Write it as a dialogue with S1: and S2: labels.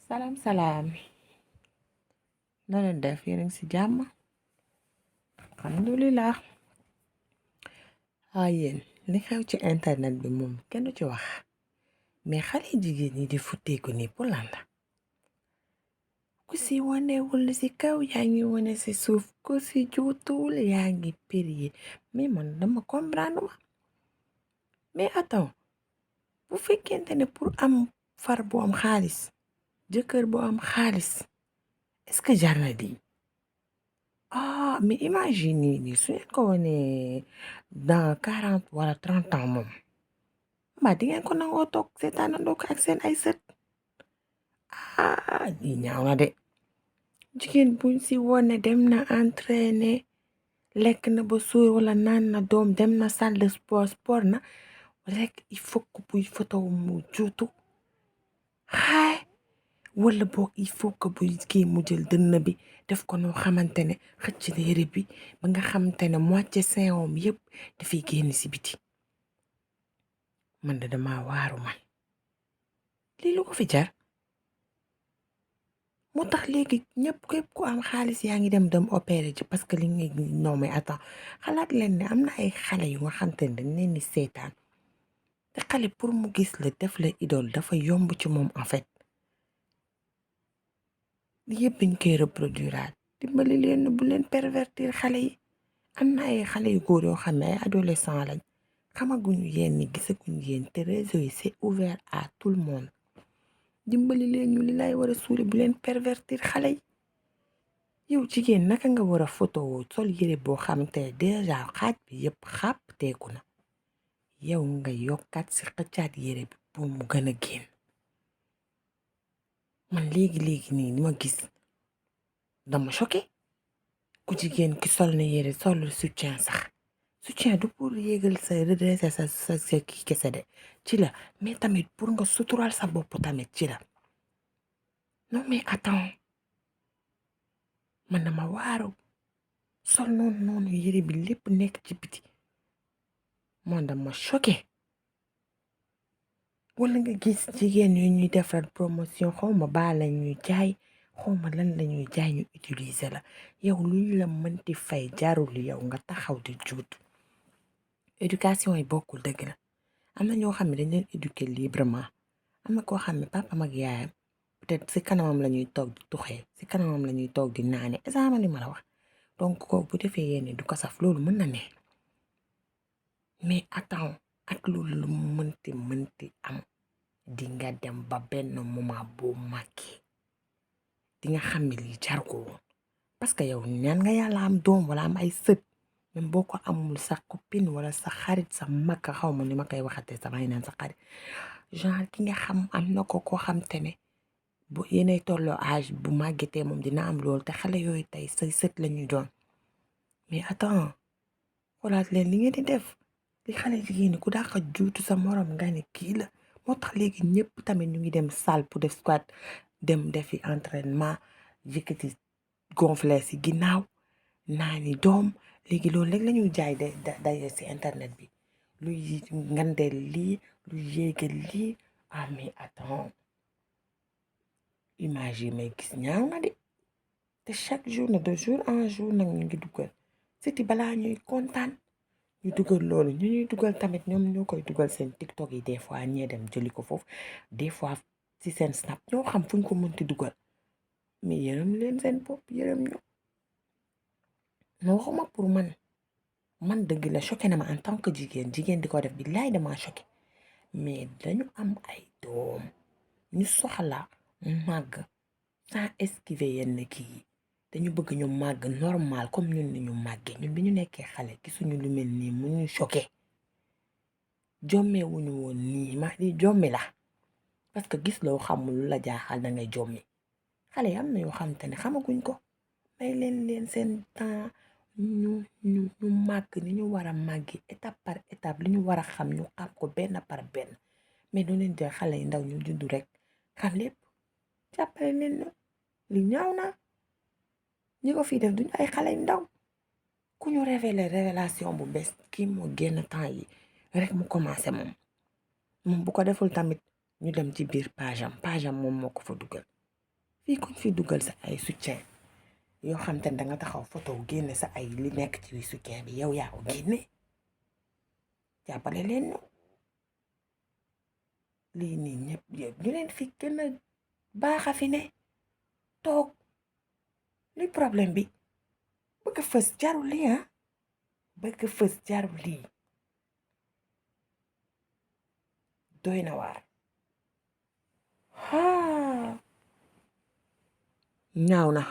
S1: Salaam salaam na leen def yéen a ngi si jàmm alhamdulilah yéen li xew ci internet bi moom kenn du ci wax mais xale jigéen ñi di futteeku nii pour lan la ku si wanewul si kaw yaa ngi wane si suuf ku si juutuwul yaa ngi périer mais man dama comprendre ma mais attends bu fekkente ne pour am far bu am xaalis jëkkër bu am xaalis est-ce que jar na di mais imagine nii su ngeen ko wanee dans 40 wala 30 ans moom mbaa di ngeen ko nangoo toog seetaanandoo ko ak seen ay sët di ñaaw na de jigéen buñ si wone dem na entraîner lekk na ba suur wala naan na doom dem na salle de sport na rek il faut que buy photo mu juutu wala boog il faut que buy kii mu jël dënn bi def ko noo xamante ne xëcc na yére bi ba nga xamante ne moitié sein yëpp dafay génn si biti man de dama waaru man lii lu ko fi jar moo tax léegi ñëpp képp ku am xaalis yaa ngi dem opéré ji parce que li nga non mais attends xalaat leen ne am na ay xale yu nga xamante ne dañ leen di seetaan te xale pour mu gis la def la idole dafa yomb ci moom en fait li yëpp dañ koy reproduire dimbali leen bu leen pervertir xale yi am na ay xale yu góor yoo xam ne ay adolescent lañ xamaguñu yéen ñi gisaguñu yéen te réseau yi c'est ouvert à tout le monde dimbali leen ñu li lay war a suuli bu leen pervertir xale yi yow jigéen naka nga war a photo sol yére boo xamante ne déjà xaaj bi yëpp xàpp teeku na yow nga yokkaat si xëccaat yére bi pour mu gën a génn man léegi nii ni ma gis dama choqué ku jigéen ki sol na yére sol soutien sax soutien du pour yéegal sa redresser sa kii kese de ci la mais tamit pour nga sutural sa bopp tamit ci la non mais attends man dama waaru sol noonu yére bi lépp nekk ci biti man dama choqué wala nga gis jigéen yu ñuy defar promotion xawma baa la ñuy jaay xawma lan la ñuy jaay ñu utiliser la yow luñ la mënti fay jarul yow nga taxaw di juut éducation yi bokkul dëgg la am na ñoo xam ne dañ leen éduquer librement am na koo xam ne papam ak yaayam peut-être si kanamam la ñuy toog di tuxee si kanamam la ñuy toog di naane examen li ma la wax donc kooku bu defee yéen du ko saf loolu mën na ne mais attends ak loolu lu mënti am di nga dem ba benn moment boo màggee di nga xam ne lii jar ko woon parce que yow ñaan nga yàlla am doom wala am ay sët même boo ko amul sa copine wala sa xarit sa mag xaw ma ni ma koy waxatee sa may naan sa xarit genre ki nga xam am na ko koo xam te ne bu yéenay tolloo âge bu màggetee moom dina am loolu te xale yooyu tey say sët la ñuy doon mais attends xoolaat leen li ngeen di def li xale jigéen ñi ku daax a juutu sa morom nga ne kii la moo tax léegi ñëpp tamit ñu ngi dem salle pour def squat dem defi entraînement yëkkati gonfler si ginnaaw naa ni doom léegi loolu rek la ñuy jaay day si internet bi luy ngandeel lii lu yéegal lii mais attends image yi may gis ñaaw na de te chaque jour na de jour en jour nag ñu ngi dugal siti balaa ñuy kontaan ñu dugal loolu ñu ñuy dugal tamit ñoom ñoo koy dugal seen TikTok yi des fois ñee dem jëli ko foofu des fois ci seen snap ñoo xam fuñ ko mënti dugal mais yërëm leen seen bopp yërëm ñu ma waxuma pour man dëgg la choqué na ma en tant que jigéen di ko def bi laay dama choqué mais dañu am ay doom ñu soxla màgg sans esquiver yenn kii yi dañu bëgg ñu màgg normal comme ñun ni ñu màggee ñun bi ñu nekkee xale gisuñu lu mel nii mu ñu choqué jommee wuñu woon nii ma di jommi la parce que gis loo xamul lu la jaaxal da ngay jommi xale yi am na yoo xamante ne xamaguñ ko may leen seen temps ñu màgg ni ñu war a màggi étape par étape li ñu war a xam ñu xam ko benn par benn mais doo leen jël xale yi ndaw ñu juddu rek xam lépp jàppale leen li ñaaw na ñi ko fii def duñu ay xale yu ndaw ku ñu révélation bu bees kii moo génn temps yi rek mu commencé moom bu ko deful tamit ñu dem ci biir page am moom moo ko fa dugal fii kuñ fi dugal sa ay soutien yoo xam te ne danga taxaw photo génne sa ay li nekk ci soutien bi yow yaa ko génne jàppale leen ñu lii nii ñëpp ñu leen fi gën a baax a fi ne toog luy problème bi bëgg fës jarul lii bëgg fës jarul lii doy na waar ñaaw na